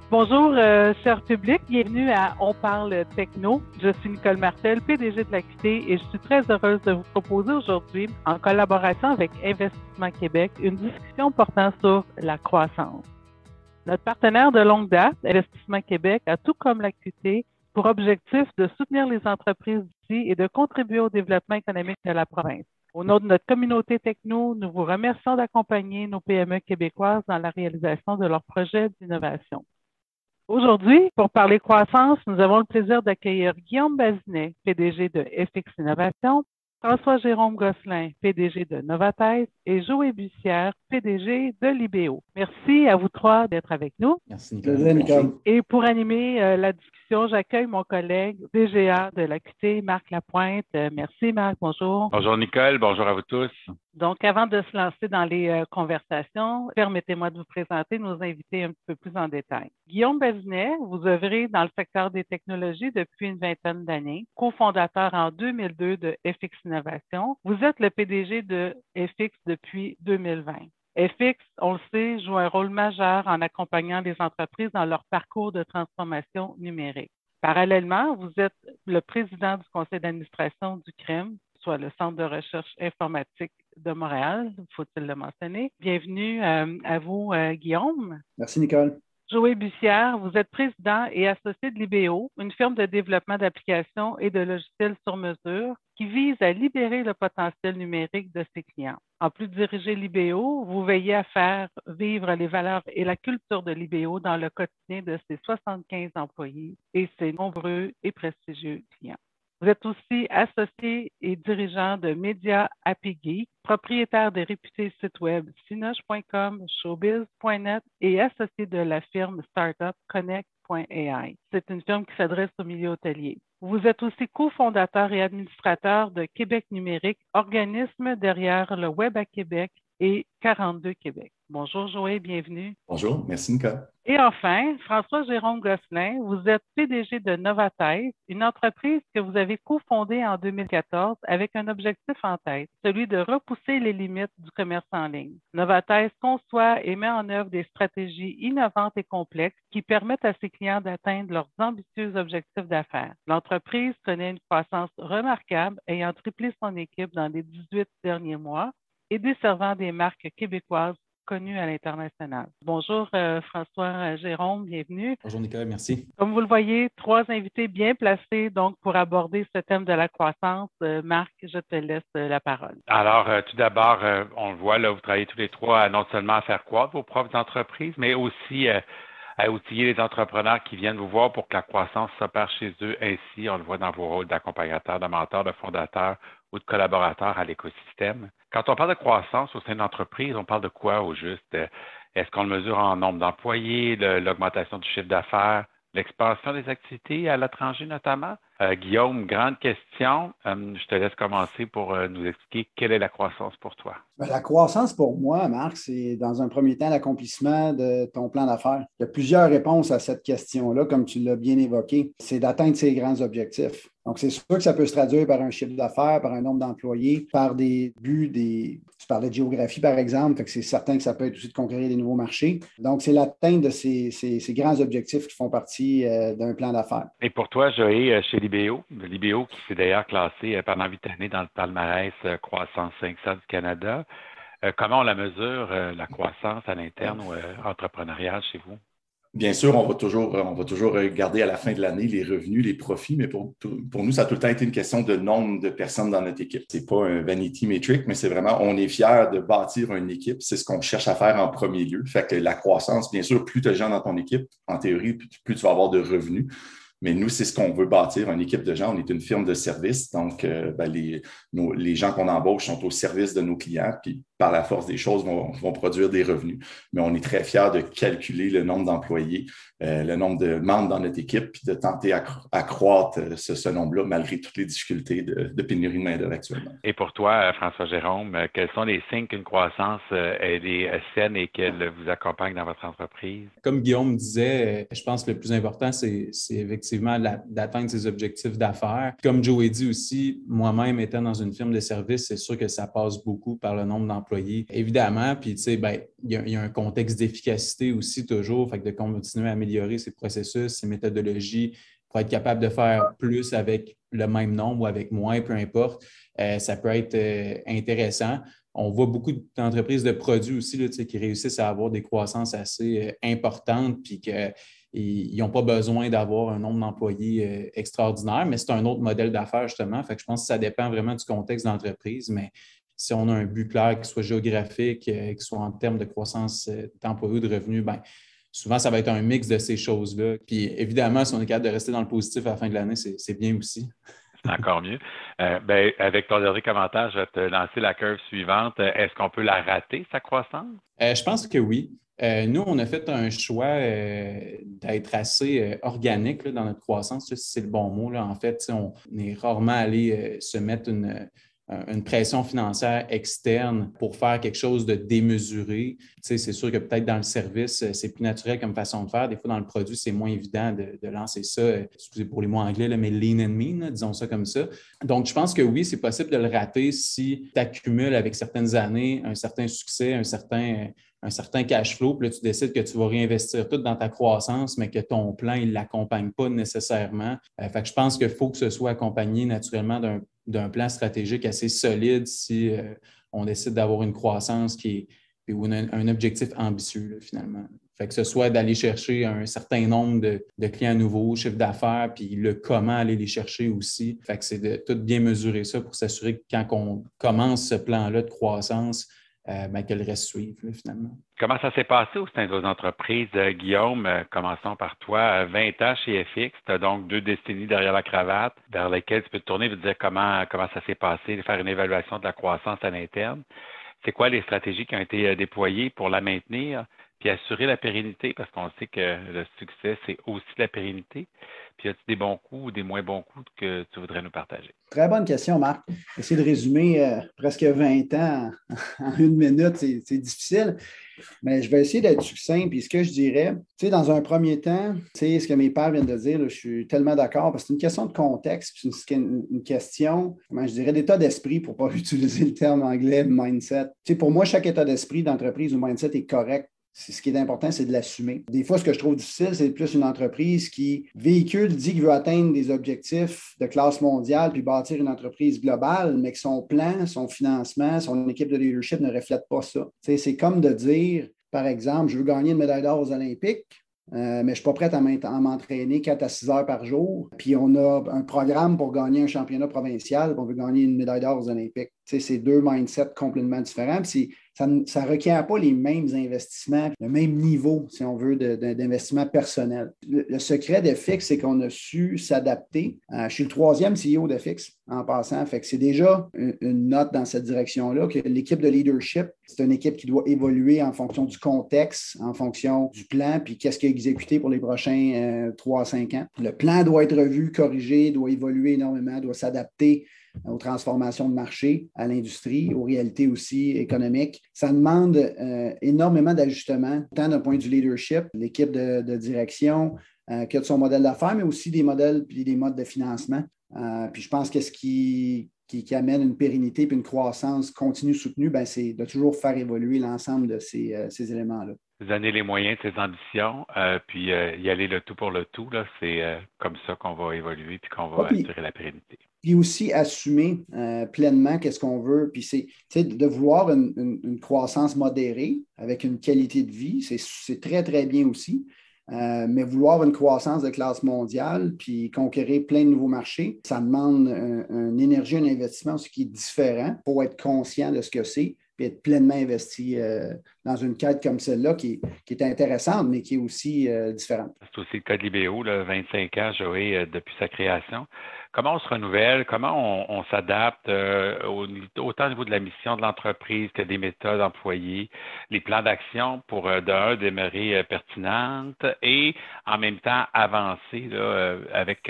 Bonjour, cher public. Bienvenue à On parle techno. Je suis Nicole Martel, PDG de l'Acuité, et je suis très heureuse de vous proposer aujourd'hui, en collaboration avec Investissement Québec, une discussion portant sur la croissance. Notre partenaire de longue date, Investissement Québec, a tout comme l'Acuité pour objectif de soutenir les entreprises d'ici et de contribuer au développement économique de la province. Au nom de notre communauté techno, nous vous remercions d'accompagner nos PME québécoises dans la réalisation de leurs projets d'innovation. Aujourd'hui, pour parler croissance, nous avons le plaisir d'accueillir Guillaume Bazinet, PDG de FX Innovation, François-Jérôme Gosselin, PDG de Novathèse, et Joël Bussière, PDG de Libéo. Merci à vous trois d'être avec nous. Merci, Nicole. Et pour animer la discussion, j'accueille mon collègue DGA de l'Acuité, Marc Lapointe. Merci, Marc. Bonjour. Bonjour, Nicole. Bonjour à vous tous. Donc, avant de se lancer dans les conversations, permettez-moi de vous présenter nos invités un petit peu plus en détail. Guillaume Bazinet, vous œuvrez dans le secteur des technologies depuis une vingtaine d'années, cofondateur en 2002 de FX Innovation. Vous êtes le PDG de FX depuis 2020. FX, on le sait, joue un rôle majeur en accompagnant les entreprises dans leur parcours de transformation numérique. Parallèlement, vous êtes le président du conseil d'administration du CREM, soit le Centre de recherche informatique de Montréal, faut-il le mentionner. Bienvenue à vous, Guillaume. Merci, Nicole. Joël Bussière, vous êtes président et associé de Libéo, une firme de développement d'applications et de logiciels sur mesure qui vise à libérer le potentiel numérique de ses clients. En plus de diriger Libéo, vous veillez à faire vivre les valeurs et la culture de Libéo dans le quotidien de ses 75 employés et ses nombreux et prestigieux clients. Vous êtes aussi associé et dirigeant de Média Happy Geek, propriétaire des réputés sites web Cinoche.com, Showbiz.net et associé de la firme startup Connect.ai. C'est une firme qui s'adresse au milieu hôtelier. Vous êtes aussi cofondateur et administrateur de Québec numérique, organisme derrière le Web à Québec et 42 Québec. Bonjour Joël, bienvenue. Bonjour, merci Nicole. Et enfin, François-Jérôme Gosselin, vous êtes PDG de Novathèse, une entreprise que vous avez cofondée en 2014 avec un objectif en tête, celui de repousser les limites du commerce en ligne. Novathèse conçoit et met en œuvre des stratégies innovantes et complexes qui permettent à ses clients d'atteindre leurs ambitieux objectifs d'affaires. L'entreprise connaît une croissance remarquable, ayant triplé son équipe dans les 18 derniers mois et desservant des marques québécoises connu à l'international. Bonjour François-Jérôme, bienvenue. Bonjour Nicole, merci. Comme vous le voyez, trois invités bien placés donc pour aborder ce thème de la croissance. Marc, je te laisse la parole. Alors, tout d'abord, on le voit, là, vous travaillez tous les trois non seulement à faire croître vos propres entreprises, mais aussi à outiller les entrepreneurs qui viennent vous voir pour que la croissance s'opère chez eux. Ainsi, on le voit dans vos rôles d'accompagnateur, de mentor, de fondateur ou de collaborateur à l'écosystème. Quand on parle de croissance au sein d'une entreprise, on parle de quoi au juste? Est-ce qu'on le mesure en nombre d'employés, l'augmentation du chiffre d'affaires, l'expansion des activités à l'étranger notamment? Guillaume, grande question. Je te laisse commencer pour nous expliquer quelle est la croissance pour toi. La croissance pour moi, Marc, c'est dans un premier temps l'accomplissement de ton plan d'affaires. Il y a plusieurs réponses à cette question-là, comme tu l'as bien évoqué. C'est d'atteindre ses grands objectifs. Donc, c'est sûr que ça peut se traduire par un chiffre d'affaires, par un nombre d'employés, par des buts, tu parlais de géographie, par exemple, fait que c'est certain que ça peut être aussi de conquérir des nouveaux marchés. Donc, c'est l'atteinte de ces grands objectifs qui font partie d'un plan d'affaires. Et pour toi, Joël, chez Libéo qui s'est d'ailleurs classé pendant 8 années dans le palmarès Croissance 500 du Canada, comment on la mesure, la croissance à l'interne ou entrepreneuriale chez vous? Bien sûr, on va toujours regarder à la fin de l'année les revenus, les profits, mais pour nous, ça a tout le temps été une question de nombre de personnes dans notre équipe. C'est pas un vanity metric, mais c'est vraiment, on est fiers de bâtir une équipe. C'est ce qu'on cherche à faire en premier lieu. Fait que la croissance, bien sûr, plus tu as de gens dans ton équipe, en théorie, plus tu vas avoir de revenus. Mais nous, c'est ce qu'on veut bâtir, une équipe de gens. On est une firme de service, donc les gens qu'on embauche sont au service de nos clients, puis par la force des choses, vont produire des revenus. Mais on est très fiers de calculer le nombre d'employés, le nombre de membres dans notre équipe, puis de tenter à croître ce nombre-là malgré toutes les difficultés de pénurie de main-d'œuvre actuellement. Et pour toi, François-Jérôme, quels sont les signes qu'une croissance est saine et qu'elle vous accompagne dans votre entreprise? Comme Guillaume disait, je pense que le plus important, c'est effectivement d'atteindre ses objectifs d'affaires. Comme Joe dit aussi, moi-même étant dans une firme de service, c'est sûr que ça passe beaucoup par le nombre d'employés d'employés, évidemment. Puis, tu sais, ben, il y a un contexte d'efficacité aussi toujours, fait que de continuer à améliorer ses processus, ses méthodologies pour être capable de faire plus avec le même nombre ou avec moins, peu importe, ça peut être intéressant. On voit beaucoup d'entreprises de produits aussi là, qui réussissent à avoir des croissances assez importantes puis qu'ils n'ont pas besoin d'avoir un nombre d'employés extraordinaire, mais c'est un autre modèle d'affaires justement. Fait que je pense que ça dépend vraiment du contexte d'entreprise, mais si on a un but clair qui soit géographique, qui soit en termes de croissance d'employés ou de revenus, bien, souvent, ça va être un mix de ces choses-là. Puis évidemment, si on est capable de rester dans le positif à la fin de l'année, c'est bien aussi. Encore mieux. Avec ton dernier commentaire, je vais te lancer la curve suivante. Est-ce qu'on peut la rater, sa croissance? Je pense que oui. Nous, on a fait un choix d'être assez organique là, dans notre croissance, si c'est le bon mot. Là. En fait, on est rarement allé se mettre une pression financière externe pour faire quelque chose de démesuré. Tu sais, c'est sûr que peut-être dans le service, c'est plus naturel comme façon de faire. Des fois, dans le produit, c'est moins évident de lancer ça, excusez pour les mots anglais, là, mais lean and mean, là, disons ça comme ça. Donc, je pense que oui, c'est possible de le rater si tu accumules avec certaines années un certain succès, un certain cash flow, puis là, tu décides que tu vas réinvestir tout dans ta croissance, mais que ton plan, il ne l'accompagne pas nécessairement. Fait que je pense qu'il faut que ce soit accompagné naturellement d'un plan stratégique assez solide si on décide d'avoir une croissance ou un objectif ambitieux, là, finalement. Fait que ce soit d'aller chercher un certain nombre de clients nouveaux, chiffre d'affaires, puis le comment aller les chercher aussi. Fait que c'est de tout bien mesurer ça pour s'assurer que quand on commence ce plan-là de croissance, qu'elle reste suivre, là, finalement. Comment ça s'est passé au sein de vos entreprises, Guillaume? Commençons par toi. 20 ans chez FX, tu as donc 2 décennies derrière la cravate, vers lesquelles tu peux te tourner et te dire comment ça s'est passé, faire une évaluation de la croissance à l'interne. C'est quoi les stratégies qui ont été déployées pour la maintenir, puis assurer la pérennité, parce qu'on sait que le succès, c'est aussi la pérennité. Puis, as-tu des bons coups ou des moins bons coups que tu voudrais nous partager? Très bonne question, Marc. Essayer de résumer presque 20 ans en 1 minute, c'est difficile, mais je vais essayer d'être succinct. Puis ce que je dirais, tu sais, dans un premier temps, tu sais, ce que mes pères viennent de dire, là, je suis tellement d'accord, parce que c'est une question de contexte, puis c'est une question, comment je dirais, d'état d'esprit, pour ne pas utiliser le terme anglais, mindset. Tu sais, pour moi, chaque état d'esprit d'entreprise ou mindset est correct. Ce qui est important, c'est de l'assumer. Des fois, ce que je trouve difficile, c'est plus une entreprise qui dit qu'il veut atteindre des objectifs de classe mondiale puis bâtir une entreprise globale, mais que son plan, son financement, son équipe de leadership ne reflète pas ça. Tu sais, c'est comme de dire, par exemple, je veux gagner une médaille d'or aux Olympiques, mais je ne suis pas prête à m'entraîner 4 à 6 heures par jour. Puis on a un programme pour gagner un championnat provincial, puis on veut gagner une médaille d'or aux Olympiques. Tu sais, c'est 2 mindsets complètement différents. Puis ça ne requiert pas les mêmes investissements, le même niveau, si on veut, d'investissement personnel. Le secret d'FX, c'est qu'on a su s'adapter. Je suis le 3e CEO d'FX en passant. Fait que c'est déjà une note dans cette direction-là, que l'équipe de leadership, c'est une équipe qui doit évoluer en fonction du contexte, en fonction du plan, puis qu'est-ce qui est exécuté pour les prochains 3 à 5 ans. Le plan doit être revu, corrigé, doit évoluer énormément, doit s'adapter aux transformations de marché, à l'industrie, aux réalités aussi économiques. Ça demande énormément d'ajustements, tant d'un point de vue leadership, l'équipe de direction, que de son modèle d'affaires, mais aussi des modèles et des modes de financement. Puis je pense que ce qui amène une pérennité et une croissance continue soutenue, c'est de toujours faire évoluer l'ensemble de ces éléments-là. Vous donner les moyens de ses ambitions, puis y aller le tout pour le tout. Là, c'est comme ça qu'on va évoluer puis qu'on va assurer la pérennité. Puis aussi assumer pleinement qu'est-ce qu'on veut. Puis c'est de vouloir une croissance modérée avec une qualité de vie, c'est très, très bien aussi. Mais vouloir une croissance de classe mondiale puis conquérir plein de nouveaux marchés, ça demande une énergie, un investissement, ce qui est différent pour être conscient de ce que c'est puis être pleinement investi dans une quête comme celle-là qui est intéressante, mais qui est aussi différente. C'est aussi le cas de l'IBO, 25 ans, Joey, depuis sa création. Comment on se renouvelle? Comment on s'adapte autant au niveau de la mission de l'entreprise que des méthodes employées, les plans d'action pour, demeurer pertinentes et en même temps avancer là, avec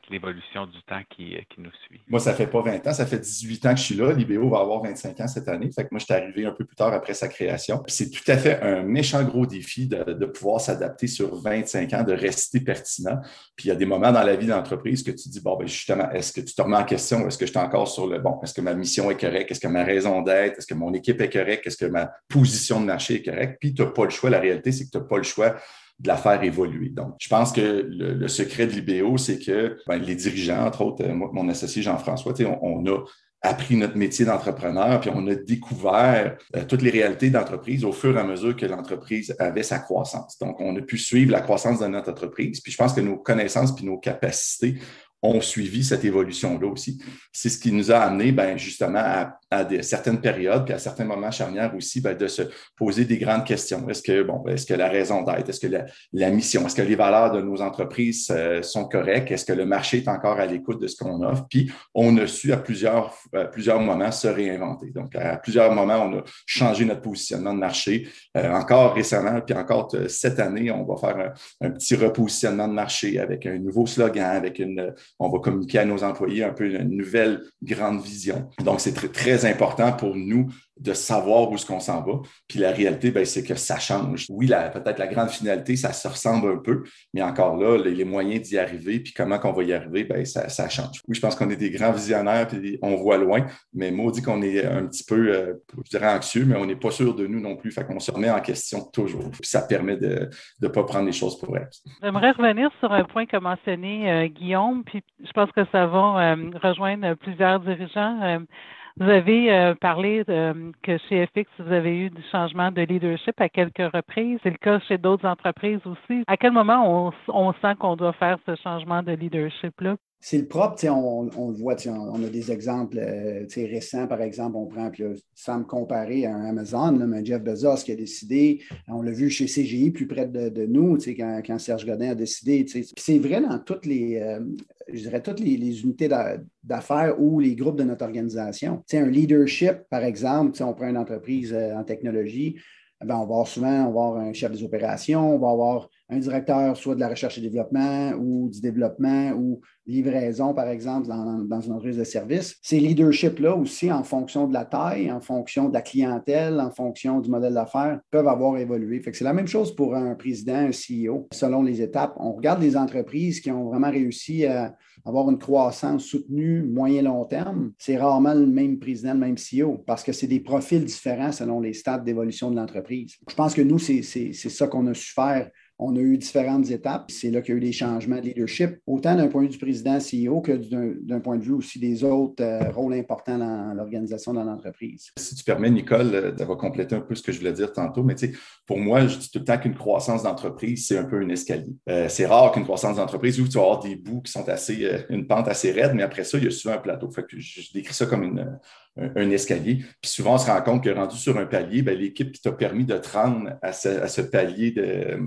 l'évolution du temps qui nous suit? Moi, ça ne fait pas 20 ans, ça fait 18 ans que je suis là. L'IBO va avoir 25 ans cette année. Fait que moi, je suis arrivé un peu plus tard après sa création. C'est tout à fait un méchant gros défi de pouvoir s'adapter sur 25 ans, de rester pertinent. Puis il y a des moments dans la vie d'entreprise que tu dis, bon, justement, justement, est-ce que tu te remets en question? Est-ce que je suis encore sur le bon? Est-ce que ma mission est correcte? Est-ce que ma raison d'être? Est-ce que mon équipe est correcte? Est-ce que ma position de marché est correcte? Puis, tu n'as pas le choix. La réalité, c'est que tu n'as pas le choix de la faire évoluer. Donc, je pense que le secret de l'IBO, c'est que les dirigeants, entre autres, moi, mon associé Jean-François, on a appris notre métier d'entrepreneur, puis on a découvert toutes les réalités d'entreprise au fur et à mesure que l'entreprise avait sa croissance. Donc, on a pu suivre la croissance de notre entreprise, puis je pense que nos connaissances puis nos capacités ont suivi cette évolution-là aussi. C'est ce qui nous a amené justement à certaines périodes, puis à certains moments charnières aussi, de se poser des grandes questions. Est-ce que la raison d'être, est-ce que la mission, est-ce que les valeurs de nos entreprises sont correctes? Est-ce que le marché est encore à l'écoute de ce qu'on offre? Puis, on a su à plusieurs moments se réinventer. Donc, à plusieurs moments, on a changé notre positionnement de marché. Encore récemment, puis encore cette année, on va faire un petit repositionnement de marché avec un nouveau slogan, on va communiquer à nos employés un peu une nouvelle grande vision. Donc, c'est très, très important pour nous de savoir où est-ce qu'on s'en va. Puis la réalité, c'est que ça change. Oui, peut-être la grande finalité, ça se ressemble un peu, mais encore là, les moyens d'y arriver, puis comment qu'on va y arriver, ça change. Oui, je pense qu'on est des grands visionnaires, puis on voit loin, mais maudit qu'on est un petit peu, je dirais anxieux, mais on n'est pas sûr de nous non plus. Fait qu'on se remet en question toujours. Puis ça permet de ne pas prendre les choses pour elles. J'aimerais revenir sur un point qu'a mentionné Guillaume, puis je pense que ça va rejoindre plusieurs dirigeants. Vous avez parlé que chez FX, vous avez eu du changement de leadership à quelques reprises. C'est le cas chez d'autres entreprises aussi. À quel moment on sent qu'on doit faire ce changement de leadership-là? C'est le propre, on le voit, on a des exemples récents, par exemple, on prend, sans me comparer à un Amazon, mais un Jeff Bezos qui a décidé, on l'a vu chez CGI, plus près de nous, quand Serge Godin a décidé. C'est vrai dans toutes les, je dirais, toutes les unités d'affaires ou les groupes de notre organisation. Un leadership, par exemple, on prend une entreprise en technologie, on va avoir un chef des opérations, on va avoir un directeur soit de la recherche et développement ou du développement ou livraison, par exemple, dans une entreprise de service. Ces leaderships-là aussi, en fonction de la taille, en fonction de la clientèle, en fonction du modèle d'affaires, peuvent avoir évolué. Fait que c'est la même chose pour un président, un CEO, selon les étapes. On regarde les entreprises qui ont vraiment réussi à avoir une croissance soutenue moyen-long terme. C'est rarement le même président, le même CEO, parce que c'est des profils différents selon les stades d'évolution de l'entreprise. Je pense que nous, c'est ça qu'on a su faire. On a eu différentes étapes. C'est là qu'il y a eu des changements de leadership, autant d'un point de vue du président CEO que d'un point de vue aussi des autres rôles importants dans l'organisation de l'entreprise. Si tu permets, Nicole, d'avoir complété un peu ce que je voulais dire tantôt, mais pour moi, je dis tout le temps qu'une croissance d'entreprise, c'est un peu un escalier. C'est rare qu'une croissance d'entreprise où tu vas avoir des bouts qui sont une pente assez raide, mais après ça, il y a souvent un plateau. Fait que je décris ça comme un escalier. Puis souvent, on se rend compte que rendu sur un palier, l'équipe qui t'a permis de te rendre à ce palier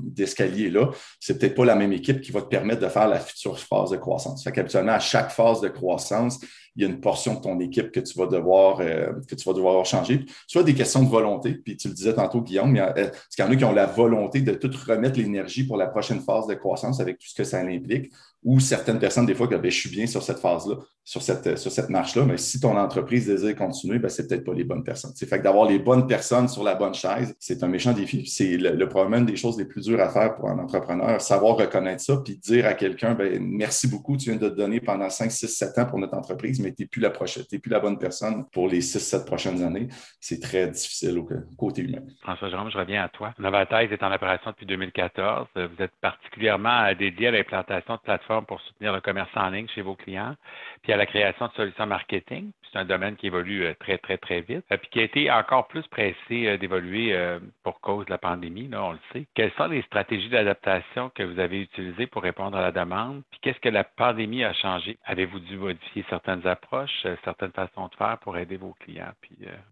d'escalier-là, c'est peut-être pas la même équipe qui va te permettre de faire la future phase de croissance. Fait qu'habituellement, à chaque phase de croissance, il y a une portion de ton équipe que tu vas devoir changer. Soit des questions de volonté, puis tu le disais tantôt, Guillaume, parce qu'il y en a qui ont la volonté de tout remettre l'énergie pour la prochaine phase de croissance avec tout ce que ça implique, ou certaines personnes, des fois, que je suis bien sur cette phase-là, sur cette marche-là, mais si ton entreprise désire continuer, c'est peut-être pas les bonnes personnes. Fait que d'avoir les bonnes personnes sur la bonne chaise, c'est un méchant défi. C'est probablement une des choses les plus dures à faire pour un entrepreneur, savoir reconnaître ça, puis dire à quelqu'un, merci beaucoup, tu viens de te donner pendant 5, 6, 7 ans pour notre entreprise, mais tu n'es plus la bonne personne pour les 6, 7 prochaines années. C'est très difficile au côté humain. François-Jérôme, je reviens à toi. Novataise est en opération depuis 2014. Vous êtes particulièrement dédié à l'implantation de plateformes pour soutenir le commerce en ligne chez vos clients, puis à la création de solutions marketing. C'est un domaine qui évolue très, très, très vite, puis qui a été encore plus pressé d'évoluer pour cause de la pandémie, là, on le sait. Quelles sont les stratégies d'adaptation que vous avez utilisées pour répondre à la demande? Puis qu'est-ce que la pandémie a changé? Avez-vous dû modifier certaines approches, certaines façons de faire pour aider vos clients?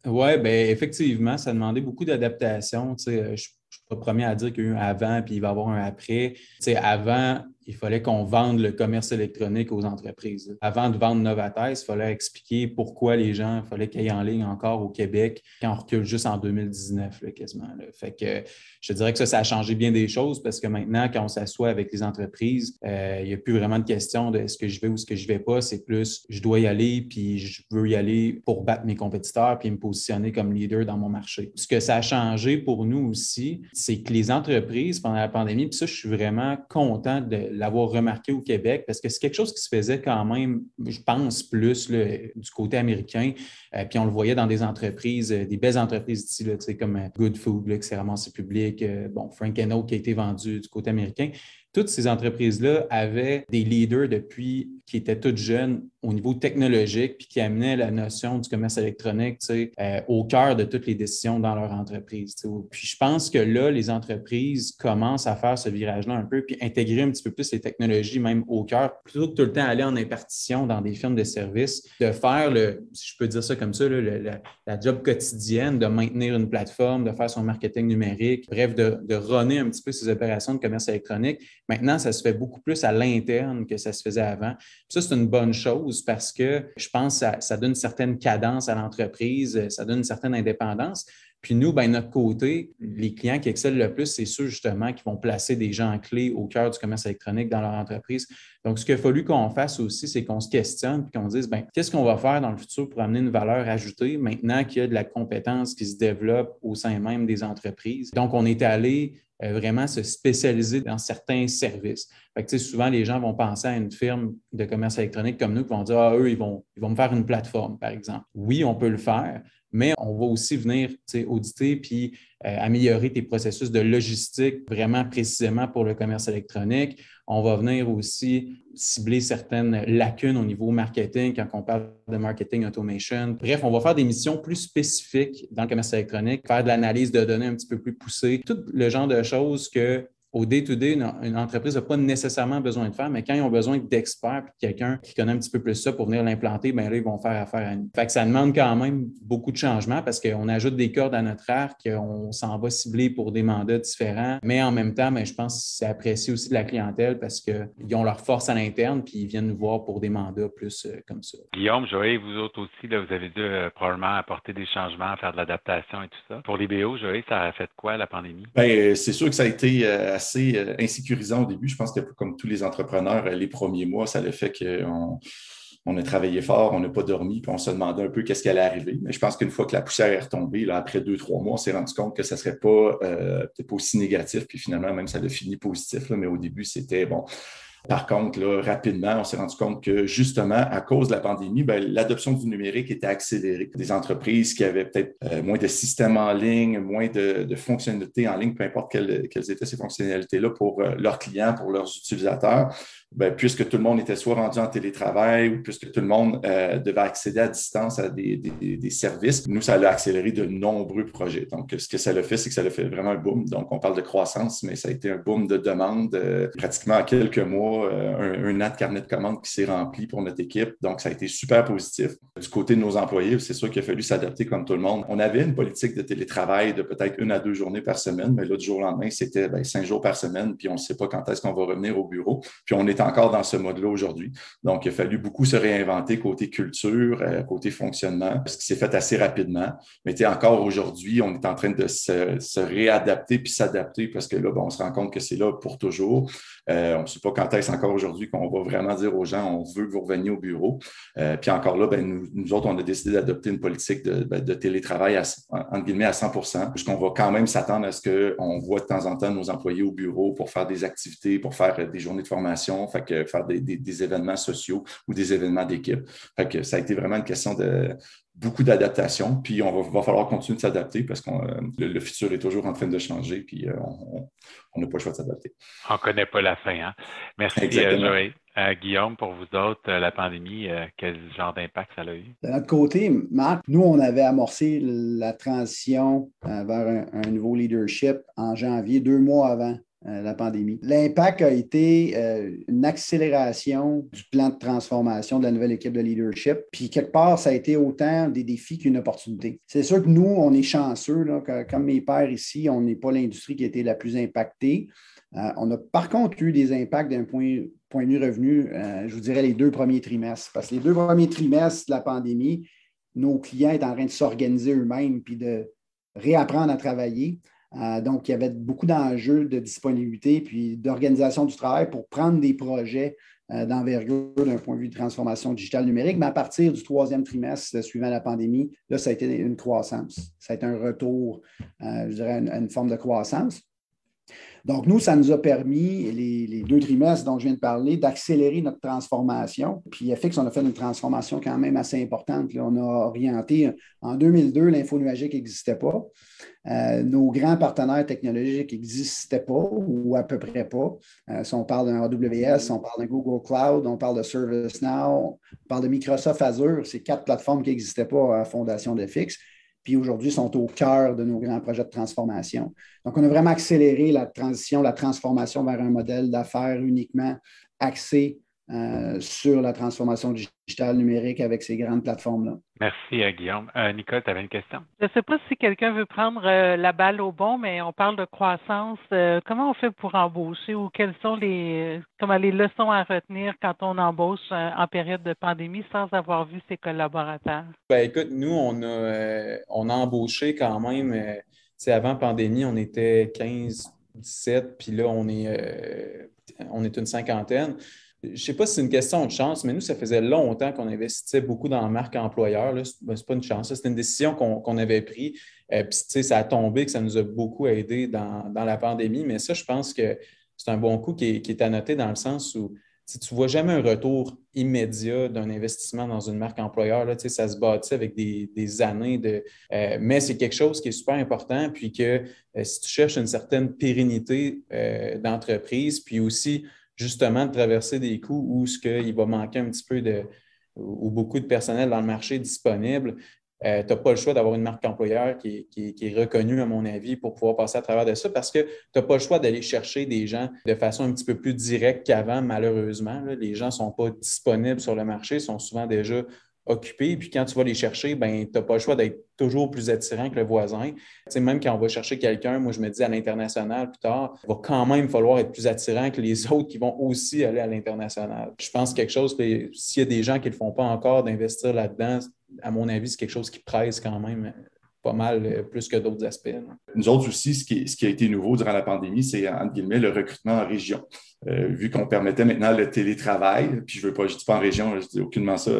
Oui, effectivement, ça a demandé beaucoup d'adaptation. Je ne suis pas le premier à dire qu'il y a eu un avant puis il va y avoir un après. Avant, il fallait qu'on vende le commerce électronique aux entreprises. Avant de vendre Novataise, il fallait expliquer pourquoi les gens, il fallait qu'ils aillent en ligne encore au Québec quand on recule juste en 2019, là, quasiment. Là. Fait que je dirais que ça a changé bien des choses parce que maintenant, quand on s'assoit avec les entreprises, il n'y a plus vraiment de question de est-ce que je vais ou est-ce que je ne vais pas. C'est plus je dois y aller puis je veux y aller pour battre mes compétiteurs puis me positionner comme leader dans mon marché. Ce que ça a changé pour nous aussi, c'est que les entreprises, pendant la pandémie, puis ça, je suis vraiment content de l'avoir remarqué au Québec parce que c'est quelque chose qui se faisait quand même, je pense, plus là, du côté américain. Puis on le voyait dans des entreprises, des belles entreprises ici, là, comme Good Food, là, qui s'est ramassé public, Frank & Oak qui a été vendu du côté américain. Toutes ces entreprises-là avaient des leaders depuis qui étaient toutes jeunes au niveau technologique puis qui amenaient la notion du commerce électronique au cœur de toutes les décisions dans leur entreprise. Puis je pense que là, les entreprises commencent à faire ce virage-là un peu puis intégrer un petit peu plus les technologies même au cœur plutôt que tout le temps aller en impartition dans des firmes de services, de faire, si je peux dire ça comme ça, la job quotidienne, de maintenir une plateforme, de faire son marketing numérique, bref, de runner un petit peu ces opérations de commerce électronique. Maintenant, ça se fait beaucoup plus à l'interne que ça se faisait avant. Puis ça, c'est une bonne chose parce que je pense que ça donne une certaine cadence à l'entreprise, ça donne une certaine indépendance. Puis nous, de notre côté, les clients qui excellent le plus, c'est ceux justement qui vont placer des gens clés au cœur du commerce électronique dans leur entreprise. Donc, ce qu'il a fallu qu'on fasse aussi, c'est qu'on se questionne puis qu'on dise, qu'est-ce qu'on va faire dans le futur pour amener une valeur ajoutée maintenant qu'il y a de la compétence qui se développe au sein même des entreprises. Donc, on est allé vraiment se spécialiser dans certains services. Fait que, souvent, les gens vont penser à une firme de commerce électronique comme nous qui vont dire, eux, ils vont me faire une plateforme, par exemple. Oui, on peut le faire, mais on va aussi venir auditer puis améliorer tes processus de logistique vraiment précisément pour le commerce électronique. On va venir aussi cibler certaines lacunes au niveau marketing quand on parle de marketing automation. Bref, on va faire des missions plus spécifiques dans le commerce électronique, faire de l'analyse de données un petit peu plus poussée, tout le genre de choses que au day-to-day, une entreprise n'a pas nécessairement besoin de faire, mais quand ils ont besoin d'experts et quelqu'un qui connaît un petit peu plus ça pour venir l'implanter, là, ils vont faire affaire à nous. Fait que ça demande quand même beaucoup de changements parce qu'on ajoute des cordes à notre arc, on s'en va cibler pour des mandats différents, mais en même temps, je pense que c'est apprécié aussi de la clientèle parce qu'ils ont leur force à l'interne puis ils viennent nous voir pour des mandats plus comme ça. Guillaume, Joël, vous autres aussi, là, vous avez dû probablement apporter des changements, faire de l'adaptation et tout ça. Pour les BO, Joël, ça a fait quoi la pandémie? C'est sûr que ça a été assez insécurisant au début. Je pense que comme tous les entrepreneurs, les premiers mois, ça a fait qu'on a travaillé fort, on n'a pas dormi, puis on se demandait un peu qu'est-ce qui allait arriver. Mais je pense qu'une fois que la poussière est retombée, là, après 2-3 mois, on s'est rendu compte que ça ne serait pas peut-être pas aussi négatif, puis finalement, même ça a fini positif, là, mais au début, c'était bon. Par contre, là, rapidement, on s'est rendu compte que justement, à cause de la pandémie, l'adoption du numérique était accélérée. Des entreprises qui avaient peut-être moins de systèmes en ligne, moins de fonctionnalités en ligne, peu importe quelles étaient ces fonctionnalités-là pour leurs clients, pour leurs utilisateurs, puisque tout le monde était soit rendu en télétravail ou puisque tout le monde devait accéder à distance à des services, nous, ça a accéléré de nombreux projets. Donc, ce que ça a fait, c'est que ça a fait vraiment un boom. Donc, on parle de croissance, mais ça a été un boom de demande pratiquement en quelques mois. Un an de carnet de commandes qui s'est rempli pour notre équipe. Donc, ça a été super positif. Du côté de nos employés, c'est sûr qu'il a fallu s'adapter comme tout le monde. On avait une politique de télétravail de peut-être 1 à 2 journées par semaine, mais là, du jour au lendemain, c'était 5 jours par semaine, puis on ne sait pas quand est-ce qu'on va revenir au bureau. Puis on est encore dans ce mode-là aujourd'hui. Donc, il a fallu beaucoup se réinventer côté culture, côté fonctionnement, ce qui s'est fait assez rapidement. Mais encore aujourd'hui, on est en train de se réadapter puis s'adapter parce que là, on se rend compte que c'est là pour toujours. On ne sait pas quand est-ce encore aujourd'hui qu'on va vraiment dire aux gens on veut que vous reveniez au bureau. Puis encore là, nous autres, on a décidé d'adopter une politique de télétravail entre guillemets à 100%, puisqu'on va quand même s'attendre à ce qu'on voit de temps en temps nos employés au bureau pour faire des activités, pour faire des journées de formation, faire des événements sociaux ou des événements d'équipe. Fait que ça a été vraiment une question de beaucoup d'adaptation, puis on va falloir continuer de s'adapter parce que le futur est toujours en train de changer, puis on n'a pas le choix de s'adapter. On ne connaît pas la fin. Hein? Merci, Joël. Guillaume, pour vous autres, la pandémie, quel genre d'impact ça a eu? De notre côté, Marc, nous, on avait amorcé la transition vers un nouveau leadership en janvier, 2 mois avant la pandémie. L'impact a été une accélération du plan de transformation de la nouvelle équipe de leadership. Puis, quelque part, ça a été autant des défis qu'une opportunité. C'est sûr que nous, on est chanceux, là, comme mes pairs ici, on n'est pas l'industrie qui a été la plus impactée. On a par contre eu des impacts d'un point de vue revenu, je vous dirais les 2 premiers trimestres. Parce que les 2 premiers trimestres de la pandémie, nos clients étaient en train de s'organiser eux-mêmes puis de réapprendre à travailler. Donc, il y avait beaucoup d'enjeux de disponibilité puis d'organisation du travail pour prendre des projets d'envergure d'un point de vue de transformation digitale numérique, mais à partir du 3e trimestre suivant la pandémie, là, ça a été une croissance. Ça a été un retour, je dirais, à une forme de croissance. Donc, nous, ça nous a permis, les 2 trimestres dont je viens de parler, d'accélérer notre transformation. Puis, FX, on a fait une transformation quand même assez importante. Là, on a orienté, en 2002, l'info nuagique n'existait pas. Nos grands partenaires technologiques n'existaient pas ou à peu près pas. Si on parle d'un AWS, on parle d'un Google Cloud, on parle de ServiceNow, on parle de Microsoft Azure, c'est 4 plateformes qui n'existaient pas à la fondation de FX. Puis aujourd'hui, sont au cœur de nos grands projets de transformation. Donc, on a vraiment accéléré la transition, la transformation vers un modèle d'affaires uniquement axé sur la transformation digitale numérique avec ces grandes plateformes-là. Merci, Guillaume. Nicole, tu avais une question? Je ne sais pas si quelqu'un veut prendre la balle au bon, mais on parle de croissance. Comment on fait pour embaucher ou quelles sont les leçons à retenir quand on embauche en période de pandémie sans avoir vu ses collaborateurs? Ben, écoute, nous, on a embauché quand même, avant pandémie, on était 15, 17, puis là, on est une cinquantaine. Je ne sais pas si c'est une question de chance, mais nous, ça faisait longtemps qu'on investissait beaucoup dans la marque employeur. Ce n'est pas une chance, c'est une décision qu'on avait prise. Puis, ça a tombé, que ça nous a beaucoup aidé dans la pandémie. Mais ça, je pense que c'est un bon coup qui est à noter dans le sens où tu ne vois jamais un retour immédiat d'un investissement dans une marque employeur. Là, ça se bâtit avec des années mais c'est quelque chose qui est super important. Puis que si tu cherches une certaine pérennité d'entreprise, puis aussi justement de traverser des coûts où il va manquer un petit peu ou beaucoup de personnel dans le marché disponible, tu n'as pas le choix d'avoir une marque employeur qui est reconnue, à mon avis, pour pouvoir passer à travers de ça parce que tu n'as pas le choix d'aller chercher des gens de façon un petit peu plus directe qu'avant, malheureusement. Là. Les gens ne sont pas disponibles sur le marché, sont souvent déjà occupés. Puis quand tu vas les chercher, ben, tu n'as pas le choix d'être toujours plus attirant que le voisin. Même quand on va chercher quelqu'un, moi, je me dis à l'international plus tard, il va quand même falloir être plus attirant que les autres qui vont aussi aller à l'international. Je pense quelque chose, s'il y a des gens qui ne le font pas encore, d'investir là-dedans, à mon avis, c'est quelque chose qui presse quand même pas mal plus que d'autres aspects. Là. Nous autres aussi, ce qui a été nouveau durant la pandémie, c'est, entre guillemets, le recrutement en région. Vu qu'on permettait maintenant le télétravail, puis je dis pas en région, je dis aucunement ça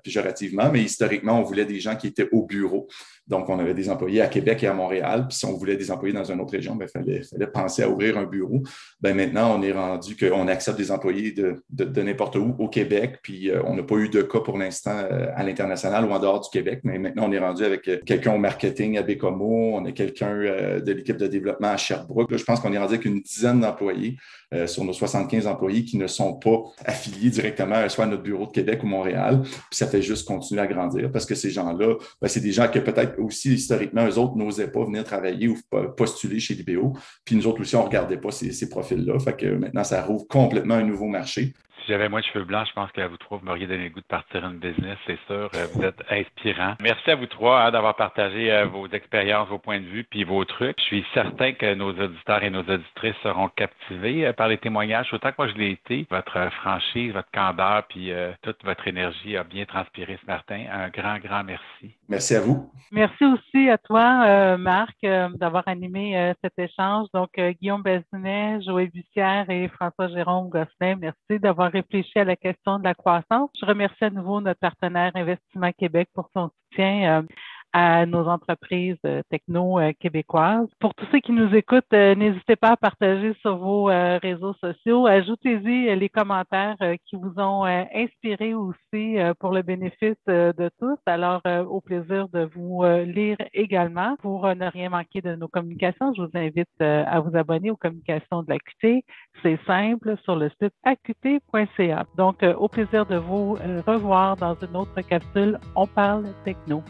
péjorativement, mais historiquement, on voulait des gens qui étaient au bureau. Donc, on avait des employés à Québec et à Montréal, puis si on voulait des employés dans une autre région, il fallait penser à ouvrir un bureau. Maintenant, on est rendu qu'on accepte des employés de n'importe où au Québec, puis on n'a pas eu de cas pour l'instant à l'international ou en dehors du Québec, mais maintenant, on est rendu avec quelqu'un au marketing à Bécomo, on a quelqu'un de l'équipe de développement à Sherbrooke. Là, je pense qu'on est rendu avec une dizaine d'employés sur nos 75 employés qui ne sont pas affiliés directement soit à notre bureau de Québec ou Montréal. Puis ça fait juste continuer à grandir parce que ces gens-là, c'est des gens que peut-être aussi historiquement, eux autres n'osaient pas venir travailler ou postuler chez l'IBO. Puis nous autres aussi, on ne regardait pas ces profils-là. Fait que maintenant, ça rouvre complètement un nouveau marché. Si j'avais moins de cheveux blancs, je pense qu'à vous trois, vous m'auriez donné le goût de partir une business, c'est sûr. Vous êtes inspirants. Merci à vous trois d'avoir partagé vos expériences, vos points de vue puis vos trucs. Je suis certain que nos auditeurs et nos auditrices seront captivés par les témoignages, autant que moi je l'ai été. Votre franchise, votre candeur puis toute votre énergie a bien transpiré ce matin. Un grand, grand merci. Merci à vous. Merci aussi à toi, Marc, d'avoir animé cet échange. Donc, Guillaume Bazinet, Joël Bussière et François-Jérôme Gosselin, merci d'avoir réfléchi à la question de la croissance. Je remercie à nouveau notre partenaire Investissement Québec pour son soutien à nos entreprises techno québécoises. Pour tous ceux qui nous écoutent, n'hésitez pas à partager sur vos réseaux sociaux. Ajoutez-y les commentaires qui vous ont inspiré aussi pour le bénéfice de tous. Alors, au plaisir de vous lire également. Pour ne rien manquer de nos communications, je vous invite à vous abonner aux communications de l'AQT. C'est simple sur le site aqt.ca. Donc, au plaisir de vous revoir dans une autre capsule. On parle techno.